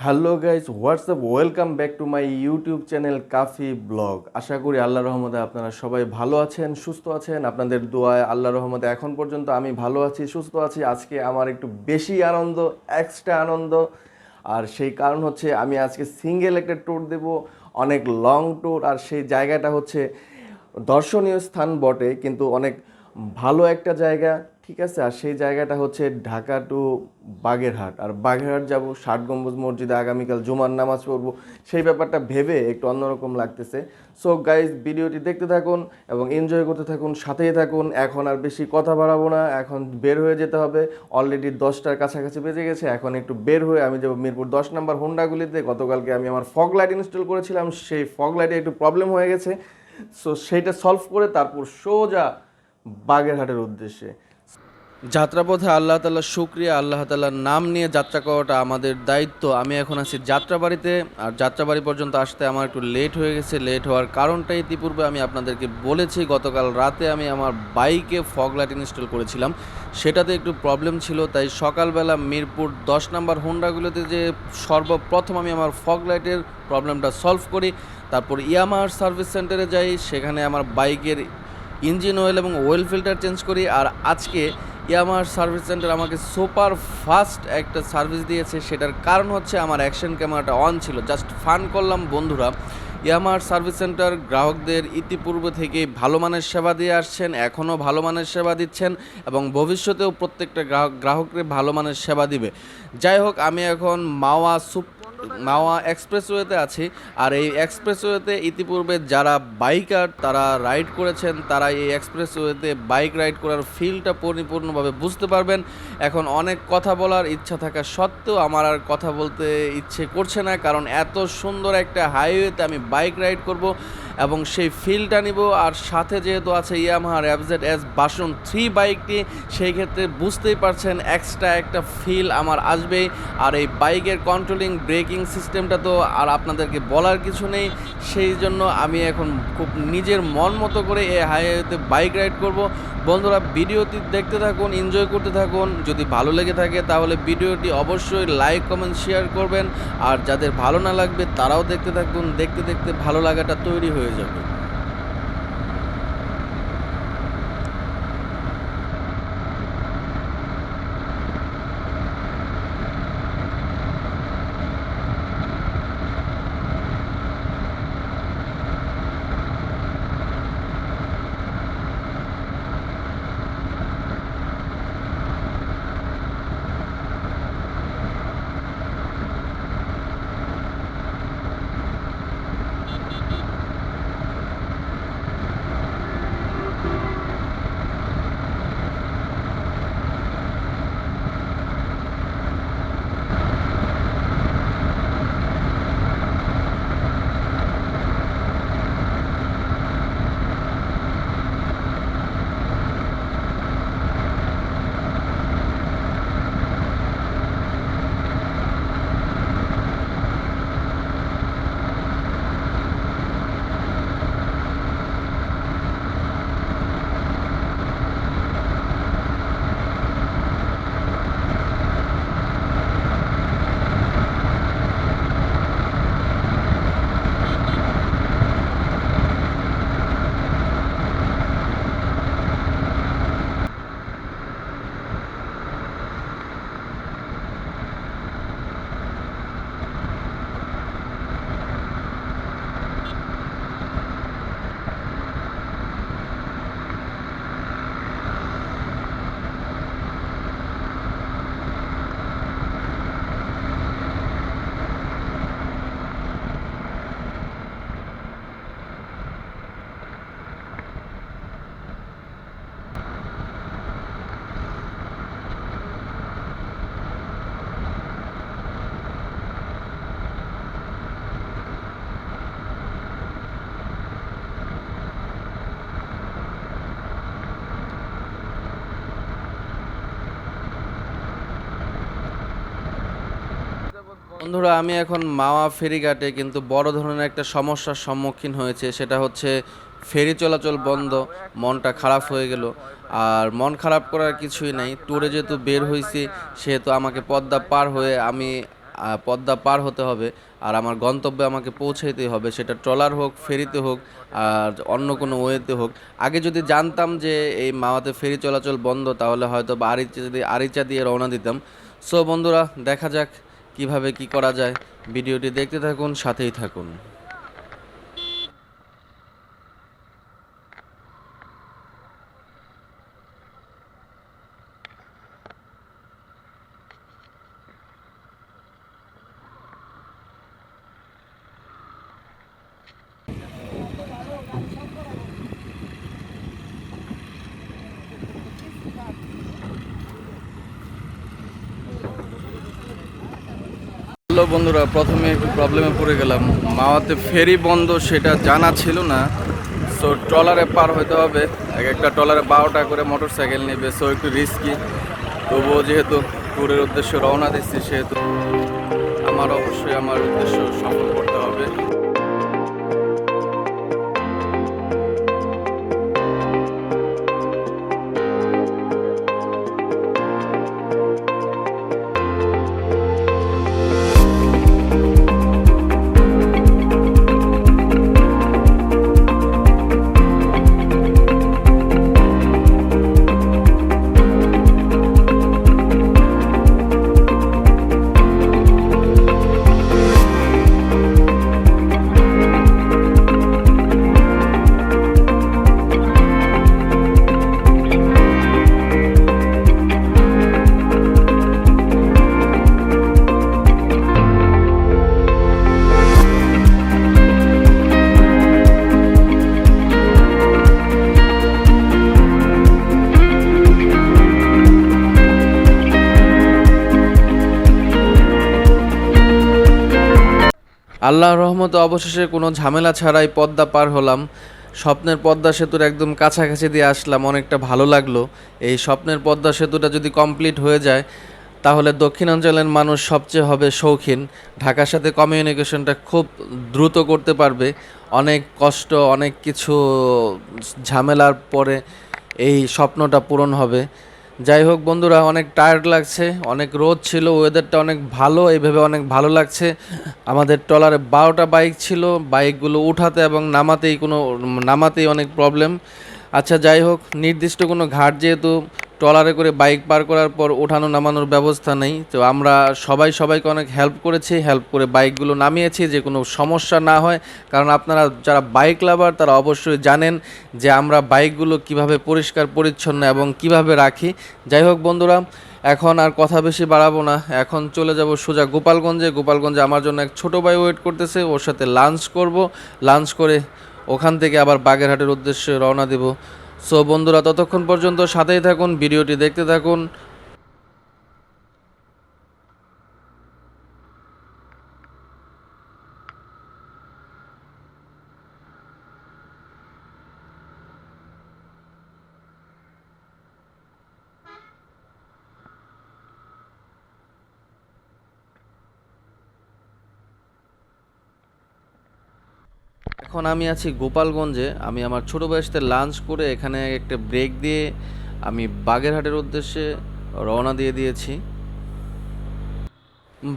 Hello guys, WhatsApp, welcome back to my YouTube channel Kafi blog. আশা করি আল্লাহর রহমতে আপনারা সবাই ভালো আছেন, সুস্থ আছেন। আপনাদের দোয়ায় আল্লাহর রহমতে এখন পর্যন্ত আমি ভালো আছি, সুস্থ আছি। আজকে আমার একটু বেশি আনন্দ, এক্সট্রা আনন্দ। আর সেই কারণ হচ্ছে আমি আজকে সিঙ্গেল একটা ট্যুর দেব, অনেক লং ট্যুর। আর সেই জায়গাটা হচ্ছে দর্শনীয় স্থান বটে, কিন্তু অনেক ভালো একটা জায়গা, ঠিক আছে। আর সেই জায়গাটা হচ্ছে ঢাকা টু বাগেরহাট। আর বাগেরহাট যাব, 60 গম্বুজ মসজিদে আগামীকাল জুমার নামাজ পড়বো। সেই ব্যাপারটা ভেবে একটু অন্যরকম লাগতেছে। সো গাইজ, ভিডিওটি দেখতে থাকুন এবং এনজয় করতে থাকুন, সাথেই থাকুন। এখন আর বেশি কথা বাড়াবো না, এখন বের হয়ে যেতে হবে। অলরেডি 10টার কাছাকাছি বেজে গেছে। এখন একটু বের হয়ে আমি যাবো মিরপুর 10 নম্বর হোন্ডাগুলিতে। গতকালকে আমি আমার ফগ লাইট ইনস্টল করেছিলাম, সেই ফগ লাইটে একটু প্রবলেম হয়ে গেছে। সো সেইটা সলভ করে তারপর সোজা বাগেরহাটের উদ্দেশ্যে যাত্রাপথে। আল্লাহ তাআলার শুকরিয়া, আল্লাহ তাআলার নাম নিয়ে যাত্রা করাটা আমাদের দায়িত্ব। আমি এখন আছি যাত্রাবাড়িতে, আর যাত্রাবাড়ি পর্যন্ত আসতে আমার একটু লেট হয়ে গেছে। লেট হওয়ার কারণটা ইতিপূর্বে আমি আপনাদেরকে বলেছি। গতকাল রাতে আমি আমার বাইকে ফগ লাইট ইনস্টল করেছিলাম, সেটাতে একটু প্রবলেম ছিল। তাই সকালবেলা মিরপুর 10 নম্বর হোন্ডাগুলোতে যে সর্বপ্রথম আমি আমার ফগ লাইটের প্রবলেমটা সলভ করি, তারপর ইয়ামাহার সার্ভিস সেন্টারে যাই, সেখানে আমার বাইকের ইঞ্জিন অয়েল এবং অয়েল ফিল্টার চেঞ্জ করি। আর আজকে ইয়ামাহার সার্ভিস সেন্টার আমাকে সুপার ফাস্ট একটা সার্ভিস দিয়েছে। সেটার কারণ হচ্ছে আমার অ্যাকশন ক্যামেরাটা অন ছিল। জাস্ট ফান করলাম বন্ধুরা। ইয়ামাহার সার্ভিস সেন্টার গ্রাহকদের ইতিপূর্বে থেকেই ভালো মানের সেবা দিয়ে আসছেন, এখনও ভালো মানের সেবা দিচ্ছেন এবং ভবিষ্যতেও প্রত্যেকটা গ্রাহককে ভালো মানের সেবা দিবে। যাই হোক, আমি এখন মাওয়া এক্সপ্রেসওয়েতে আছি। আর এই এক্সপ্রেসওয়েতে ইতিপূর্বে যারা বাইকার তারা রাইড করেছেন, তারা এই এক্সপ্রেসওয়েতে বাইক রাইড করার ফিলটা পরিপূর্ণভাবে বুঝতে পারবেন। এখন অনেক কথা বলার ইচ্ছা থাকা সত্ত্বেও আমার আর কথা বলতে ইচ্ছে করছে না, কারণ এত সুন্দর একটা হাইওয়েতে আমি বাইক রাইড করব এবং সেই ফিলটা নিব। আর সাথে যেহেতু আছে ইয়ামাহার FZS ভার্সন 3 বাইকটি, সেই ক্ষেত্রে বুঝতেই পারছেন এক্সট্রা একটা ফিল আমার আসবেই। আর এই বাইকের কন্ট্রোলিং ব্রেকিং সিস্টেমটা তো আর আপনাদেরকে বলার কিছু নেই। সেই জন্য আমি এখন খুব নিজের মন মতো করে এই হাইওয়েতে বাইক রাইড করব। বন্ধুরা, ভিডিওটি দেখতে থাকুন, এনজয় করতে থাকুন। যদি ভালো লেগে থাকে তাহলে ভিডিওটি অবশ্যই লাইক, কমেন্ট, শেয়ার করবেন। আর যাদের ভালো না লাগবে তারাও দেখতে থাকুন, দেখতে দেখতে ভালো লাগাটা তৈরি হয়ে যাবে। বন্ধুরা, আমি এখন মাওয়া ফেরিঘাটে, কিন্তু বড় ধরনের একটা সমস্যার সম্মুখীন হয়েছে। সেটা হচ্ছে ফেরি চলাচল বন্ধ। মনটা খারাপ হয়ে গেল। আর মন খারাপ করার কিছুই নাই, ট্যুরে যেহেতু বের হয়েছি সেহেতু আমাকে পদ্মা পার হয়ে আমি পদ্মা পার হতে হবে আর আমার গন্তব্যে আমাকে পৌঁছাইতে হবে, সেটা ট্রলার হোক, ফেরিতে হোক, আর অন্য কোনো ওয়েতে হোক। আগে যদি জানতাম যে এই মাওয়াতে ফেরি চলাচল বন্ধ, তাহলে হয়তো বা আরিচা দিয়ে রওনা দিতাম। সো বন্ধুরা, দেখা যাক কিভাবে কি করা যায়। ভিডিওটি দেখতে থাকুন, সাথেই থাকুন। হ্যালো বন্ধুরা, প্রথমে একটু প্রবলেমে পড়ে গেলাম। মাওয়াতে ফেরি বন্ধ সেটা জানা ছিল না। সো ট্রলারে পার হতে হবে। এক একটা ট্রলারে 12টা করে মোটর সাইকেল নেবে, সো একটু রিস্কি। তবুও যেহেতু ট্যুরের উদ্দেশ্যে রওনা দিচ্ছি, সেহেতু আমার অবশ্যই আমার উদ্দেশ্য সফল করতে হবে। আল্লাহর রহমতে অবশেষে কোনো ঝামেলা ছাড়াই পদ্মা পার হলাম। স্বপ্নের পদ্মা সেতুর একদম কাছাকাছি দিয়ে আসলাম, অনেকটা ভালো লাগলো। এই স্বপ্নের পদ্মা সেতুটা যদি কমপ্লিট হয়ে যায়, তাহলে দক্ষিণাঞ্চলের মানুষ সবচেয়ে হবে শৌখিন। ঢাকার সাথে কমিউনিকেশনটা খুব দ্রুত করতে পারবে। অনেক কষ্ট, অনেক কিছু ঝামেলার পরে এই স্বপ্নটা পূরণ হবে। যাই হোক বন্ধুরা, অনেক টায়ার্ড লাগছে, অনেক রোদ ছিল, ওয়েদারটা অনেক ভালো, এইভাবে অনেক ভালো লাগছে। আমাদের ট্রলারে 12টা বাইক ছিল, বাইকগুলো উঠাতে এবং নামাতেই অনেক প্রবলেম। আচ্ছা যাই হোক, নির্দিষ্ট কোনো ঘাট যেহেতু ট্রলারে করে বাইক পার করার পর ওঠানো নামানোর ব্যবস্থা নেই, তো আমরা সবাইকে অনেক হেল্প করেছি, হেল্প করে বাইকগুলো নামিয়েছি যে কোনো সমস্যা না হয়। কারণ আপনারা যারা বাইক লাভার তারা অবশ্যই জানেন যে আমরা বাইকগুলো কিভাবে পরিষ্কার পরিচ্ছন্ন এবং কিভাবে রাখি। যাই হোক বন্ধুরা, এখন আর কথা বেশি বাড়াবো না, এখন চলে যাব সোজা গোপালগঞ্জে আমার জন্য এক ছোটো ভাই ওয়েট করতেছে, ওর সাথে লাঞ্চ করব। লাঞ্চ করে ওখান থেকে আবার বাগেরহাটের উদ্দেশ্যে রওনা দেব। সো বন্ধুরা, ততক্ষণ পর্যন্ত সাথেই থাকুন, ভিডিওটি দেখতে থাকুন। এখন আমি আছি গোপালগঞ্জে। আমি আমার ছোটো ভাইয়ের সাথে লাঞ্চ করে এখানে একটা ব্রেক দিয়ে আমি বাগেরহাটের উদ্দেশ্যে রওনা দিয়ে দিয়েছি।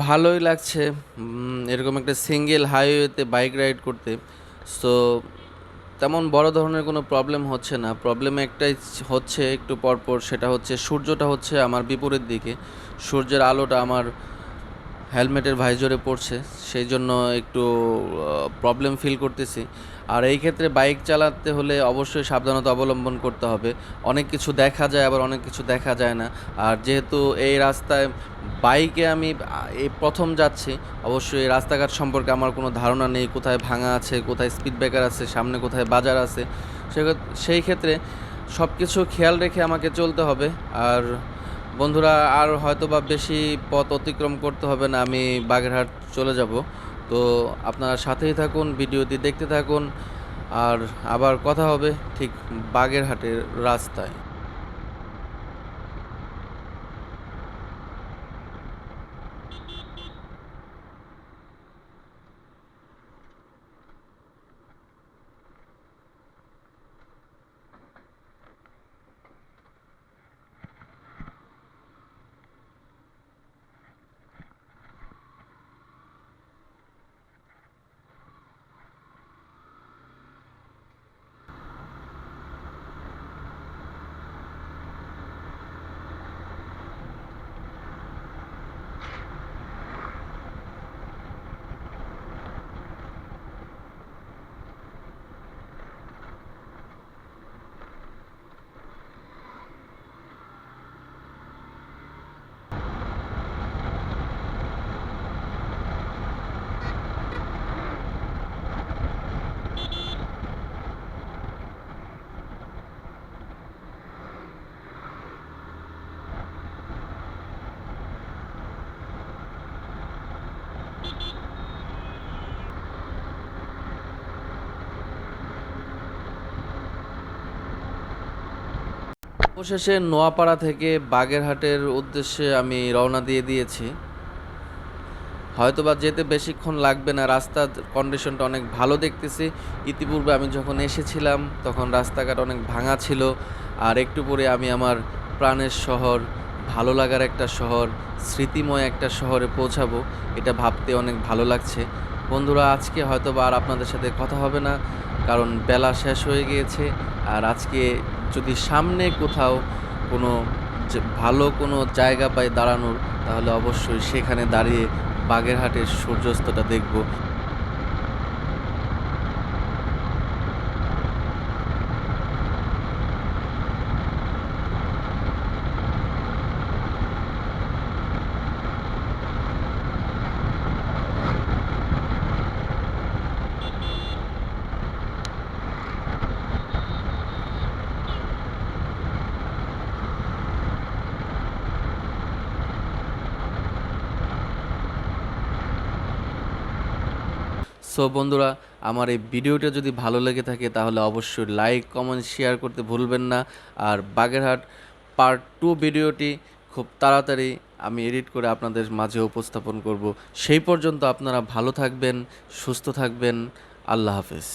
ভালোই লাগছে এরকম একটা সিঙ্গেল হাইওয়েতে বাইক রাইড করতে। সো তেমন বড় ধরনের কোনো প্রবলেম হচ্ছে না। প্রবলেম একটাই হচ্ছে একটু পরপর, সেটা হচ্ছে সূর্যটা হচ্ছে আমার বিপরীত দিকে। সূর্যের আলোটা আমার হেলমেটের ভাইজরে পড়ছে, সেই জন্য একটু প্রবলেম ফিল করতেছি। আর এই ক্ষেত্রে বাইক চালাতে হলে অবশ্যই সাবধানতা অবলম্বন করতে হবে। অনেক কিছু দেখা যায়, আবার অনেক কিছু দেখা যায় না। আর যেহেতু এই রাস্তায় বাইকে আমি এই প্রথম যাচ্ছি, অবশ্যই এই রাস্তাঘাট সম্পর্কে আমার কোনো ধারণা নেই, কোথায় ভাঙা আছে, কোথায় স্পিড ব্রেকার আছে, সামনে কোথায় বাজার আছে। সেই ক্ষেত্রে সব কিছু খেয়াল রেখে আমাকে চলতে হবে। আর বন্ধুরা, আর হয়তো বা বেশি পথ অতিক্রম করতে হবে না, আমি বাগেরহাট চলে যাব। তো আপনারা সাথেই থাকুন, ভিডিওটি দেখতে থাকুন, আর আবার কথা হবে ঠিক বাগেরহাটের রাস্তায়। অবশেষে নোয়াপাড়া থেকে বাগেরহাটের উদ্দেশ্যে আমি রওনা দিয়ে দিয়েছি। হয়তোবা যেতে বেশিক্ষণ লাগবে না, রাস্তার কন্ডিশনটা অনেক ভালো দেখতেছি। ইতিপূর্বে আমি যখন এসেছিলাম তখন রাস্তাঘাট অনেক ভাঙা ছিল। আর একটু পরে আমি আমার প্রাণের শহর, ভালো লাগার একটা শহর, স্মৃতিময় একটা শহরে পৌঁছাবো। এটা ভাবতে অনেক ভালো লাগছে। বন্ধুরা, আজকে হয়তোবা আর আপনাদের সাথে কথা হবে না, কারণ বেলা শেষ হয়ে গিয়েছে। আর আজকে যদি সামনে কোথাও কোনো ভালো কোনো জায়গা পাই দাঁড়ানোর, তাহলে অবশ্যই সেখানে দাঁড়িয়ে বাগেরহাটের সূর্যাস্তটা দেখব। সো বন্ধুরা, আমার এই ভিডিওটা যদি ভালো লেগে থাকে তাহলে অবশ্যই লাইক, কমেন্ট, শেয়ার করতে ভুলবেন না। আর বাগেরহাট পার্ট 2 ভিডিওটি খুব তাড়াতাড়ি আমি এডিট করে আপনাদের মাঝে উপস্থাপন করব। সেই পর্যন্ত আপনারা ভালো থাকবেন, সুস্থ থাকবেন। আল্লাহ হাফেজ।